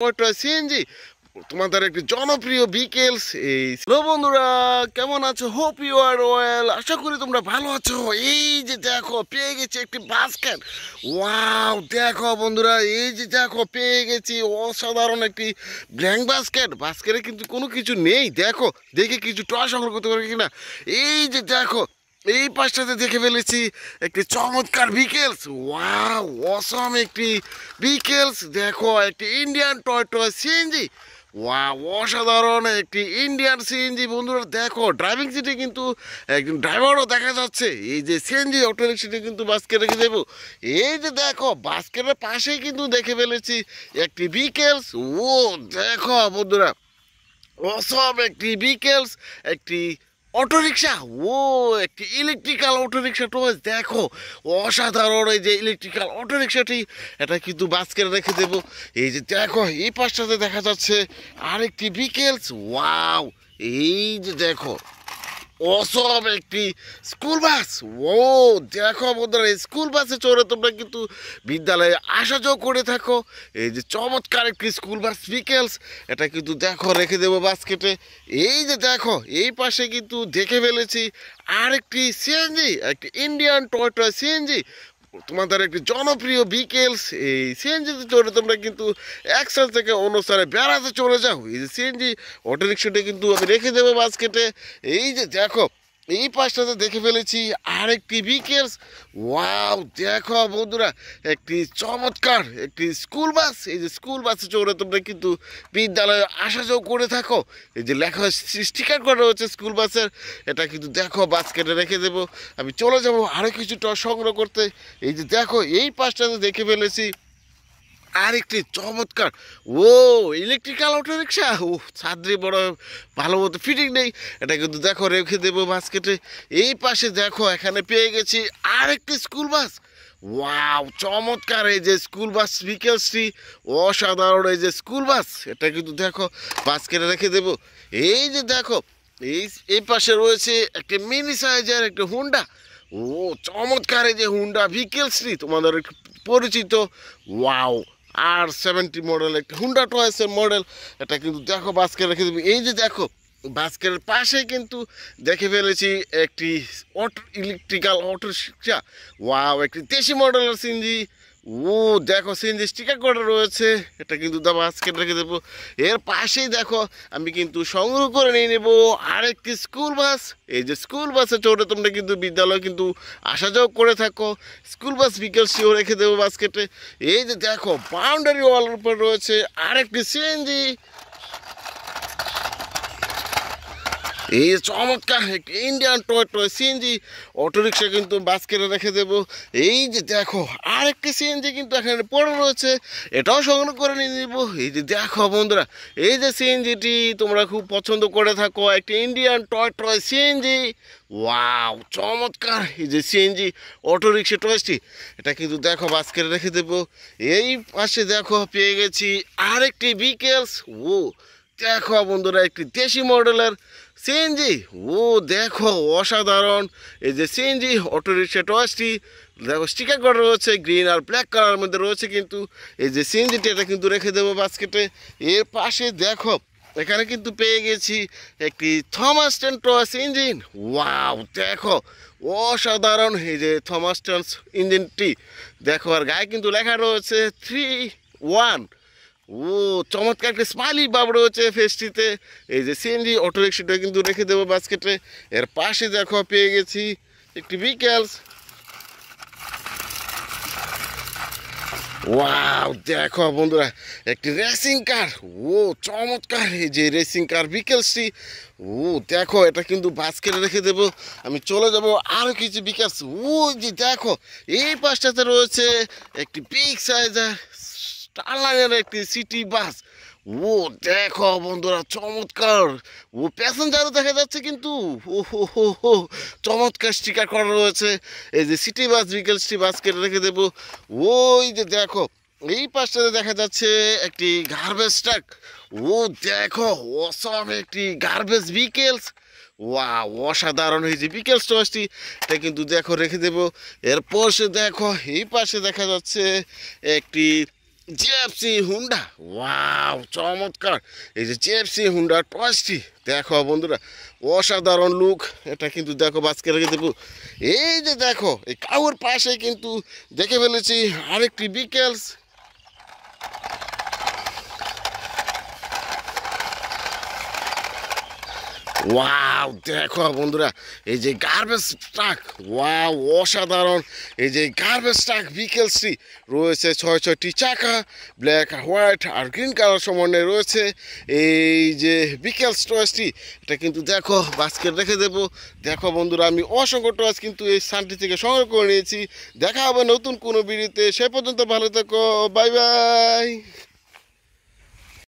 CNG তোমাদের একটি জনপ্রিয় বিকেলস। এই হ্যালো বন্ধুরা, কেমন আছো? Hope you are well. আশা করি তোমরা ভালো আছো। এই যে দেখো পেয়ে গেছি একটি বাস্কেট। ওয়াও, দেখো বন্ধুরা, এই যে দেখো পেয়ে গেছি অসাধারণ একটি ব্ল্যাঙ্ক বাস্কেট। বাস্কেটে কিন্তু কোনো কিছু নেই। দেখো দেখে কিছু টয় সংগ্রহ করতে পারবে কিনা। এই যে দেখো এই পাশটাতে দেখে ফেলেছি একটি চমৎকার বিকেলস। ওয়াও, অসম একটি বিকেলস। দেখো একটি ইন্ডিয়ান টয় সিএনজি। ওয়াও, অসাধারণ একটি ইন্ডিয়ান সিএনজি। বন্ধুরা দেখো ড্রাইভিং সিটে কিন্তু একজন ড্রাইভারও দেখা যাচ্ছে। এই যে সিএনজি অটো রিক্সাটি কিন্তু বাস্কেট রেখে দেবো। এই যে দেখো বাস্কেটের পাশেই কিন্তু দেখে ফেলেছি একটি বিকেলস। ও দেখো বন্ধুরা, অসম একটি বিকেলস, একটি অটোরিকশা। ও একটি ইলেকট্রিক্যাল অটোরিকশা টয়েস। দেখো অসাধারণ এই যে ইলেকট্রিক্যাল অটোরিকশাটি, এটা কিন্তু বাস্কেটে রেখে দেবো। এই যে দেখো এই পাশটাতে দেখা যাচ্ছে আরেকটি বিকেলস। ওয়াও, এই যে দেখো অসম একটি স্কুল বাস। ও দেখো বন্ধুরা, এই স্কুল বাসে চড়ে তোমরা কিন্তু বিদ্যালয়ে আসা যাওয়া করে থাকো। এই যে চমৎকার একটি স্কুল বাস বিকেলস, এটা কিন্তু দেখো রেখে দেবো বাস্কেটে। এই যে দেখো এই পাশে কিন্তু দেখে ফেলেছি আরেকটি সিএনজি, একটি ইন্ডিয়ান টয় সিএনজি। তোমাদের একটি জনপ্রিয় বিকেলস। এই সিএনজিতে চড়ে তোমরা কিন্তু এক স্থান থেকে অন্য স্থানে বেড়াতে চলে যাও। এই যে সিএনজি অটোরিক্সাটা কিন্তু আমি রেখে দেবো বাস্কেটে। এই যে দেখো এই পাশটাতে দেখে ফেলেছি আরেকটি বিকেলস। ওয়াও, দেখো বন্ধুরা, একটি চমৎকার একটি স্কুল বাস। এই যে স্কুল বাসে চড়ে তোমরা কিন্তু বিদ্যালয়ে আসা যাওয়া করে থাকো। এই যে লেখা স্টিকার করা রয়েছে স্কুল বাসের, এটা কিন্তু দেখো বাস্কেটে রেখে দেবো। আমি চলে যাবো আরও কিছুটা সংগ্রহ করতে। এই যে দেখো এই পাশটাতে দেখে ফেলেছি আরেকটি চমৎকার ও ইলেকট্রিক্যাল অটো রিক্সা। ও ছাদ্রি বড় ভালো মতো ফিটিং নেই, এটা কিন্তু দেখো রেখে দেবো বাস্কেটে। এই পাশে দেখো এখানে পেয়ে গেছি আরেকটি স্কুল বাস। ওয়াও, চমৎকার এই যে স্কুল বাস বিকেলসটি, অসাধারণ এই যে স্কুল বাস, এটা কিন্তু দেখো বাস্কেটে রেখে দেবো। এই যে দেখো এই এই পাশে রয়েছে একটি মিনি সাইজের একটি হুন্ডা। ও চমৎকার এই যে হুন্ডা ভিকেলসটি, তোমাদের একটু পরিচিত। ওয়াও, R70 মডেল একটি হুন্ডা টয়েসের মডেল, এটা কিন্তু দেখো বাস্কেট রেখে দেবে। এই যে দেখো বাস্কেটের পাশে কিন্তু দেখে ফেলেছি একটি ইলেকট্রিক্যাল অটো রিক্সা। ওয়াও, একটি দেশি মডেলের সিএনজি। ও দেখো সিএনজি স্টিকার করা রয়েছে, এটা কিন্তু বাস্কেট রেখে দেবো। এর পাশেই দেখো আমি কিন্তু সংগ্রহ করে নিয়ে নেবো আরেকটি স্কুল বাস। এই যে স্কুল বাসে চড়ে তোমরা কিন্তু বিদ্যালয় কিন্তু আসা যাওয়া করে থাকো। স্কুল বাস বিকেলসটিও রেখে দেবো বাস্কেটে। এই যে দেখো বাউন্ডারি ওয়ালের উপর রয়েছে আরেকটি সিএনজি। এই চমৎকার একটি ইন্ডিয়ান টয় সিএনজি অটোরিক্সা কিন্তু বাস্কেটে রেখে দেবো। এই যে দেখো আরেকটি সিএনজি কিন্তু এখানে পড়ে রয়েছে, এটাও সংগ্রহ করে নিয়ে নিবো। এই যে দেখো বন্ধুরা, এই যে সিএনজিটি তোমরা খুব পছন্দ করে থাকো, একটি ইন্ডিয়ান টয় সিএনজি। ওয়াও, চমৎকার এই যে সিএনজি অটোরিক্সা টয়েসটি, এটা কিন্তু দেখো বাস্কেটে রেখে দেবো। এই পাশে দেখো পেয়ে গেছি আরেকটি বিকেলস। ও দেখো বন্ধুরা, একটি দেশি মডেলের সিএনজি। ও দেখো অসাধারণ এই যে সিএনজি অটোরিক্সা টয়েসটি, দেখো স্টিকার করা রয়েছে গ্রিন আর ব্ল্যাক কালারের মধ্যে রয়েছে। কিন্তু এই যে সিএনজিটি, এটা কিন্তু রেখে দেবো বাস্কেটে। এর পাশে দেখো এখানে কিন্তু পেয়ে গেছি একটি Thomas ten toys engine. Wow, দেখো অসাধারণ এই যে থমাস টেন ইঞ্জিনটি, দেখো আর গায়ে কিন্তু লেখা রয়েছে 3-1। ও চমৎকার একটা স্মাইলি বাব রয়েছে ফেসটিতে। এই যে সিএনজি অটোরিক্সাটা কিন্তু রেখে দেবো বাস্কেটে। এর পাশে দেখো পেয়ে গেছি একটি বিকেলস। ওয়াও, দেখো বন্ধুরা, একটি রেসিং কার। ও চমৎকার এই যে রেসিং কার বিকেলসটি। ও দেখো এটা কিন্তু বাস্কেটে রেখে দেবো। আমি চলে যাব আরও কিছু বিকেলস। ও যে দেখো এই পাশটাতে রয়েছে একটি বিগ সাইজের স্টারলাইনের একটি সিটি বাস। ও দেখো বন্ধুরা, চমৎকার। ও প্যাসেঞ্জারও দেখা যাচ্ছে কিন্তু। ও হো হো হো, চমৎকার স্টিকার করা রয়েছে। এই যে সিটি বাস বিকেলসটি বাস্কেটে রেখে দেবো। ওই যে দেখো এই পাশটাতে দেখা যাচ্ছে একটি গার্বেজ ট্রাক। ও দেখো অসম একটি গার্বেজ বিকেলস। ওয়াও, অসাধারণ হয়েছে বিকেল স্টোরেজটি, এটা কিন্তু দেখো রেখে দেবো। এরপর সে দেখো এই পাশে দেখা যাচ্ছে একটি জেএফসি হুন্ডা, ওয়াও চমৎকার। এই যে জেএফসি হুন্ডার টয়েসটি দেখো বন্ধুরা, অসাধারণ লুক। এটা কিন্তু দেখো বাজকে রেখে দেবো। এই যে দেখো এই কাউর পাশে কিন্তু দেখে ফেলেছি আরেকটি বিকেলস। ওয়াও দেখো বন্ধুরা, এই যে গার্বেজ ট্রাক, ওয়াও অসাধারণ। এই যে গার্বেজ ট্রাক বিকেলসটি রয়েছে 6টি চাকা, ব্ল্যাক হোয়াইট আর গ্রিন কালার সমন্বয়ে রয়েছে। এই যে বিকেলস টয়েসটি এটা কিন্তু দেখো বাস্কেট রেখে দেবো। দেখো বন্ধুরা, আমি অসংখ্য টয়েস কিন্তু এই স্থানটি থেকে সংগ্রহ করে নিয়েছি। দেখা হবে নতুন কোনো ভিডিওতে, সে পর্যন্ত ভালো থেকো, বাই বাই।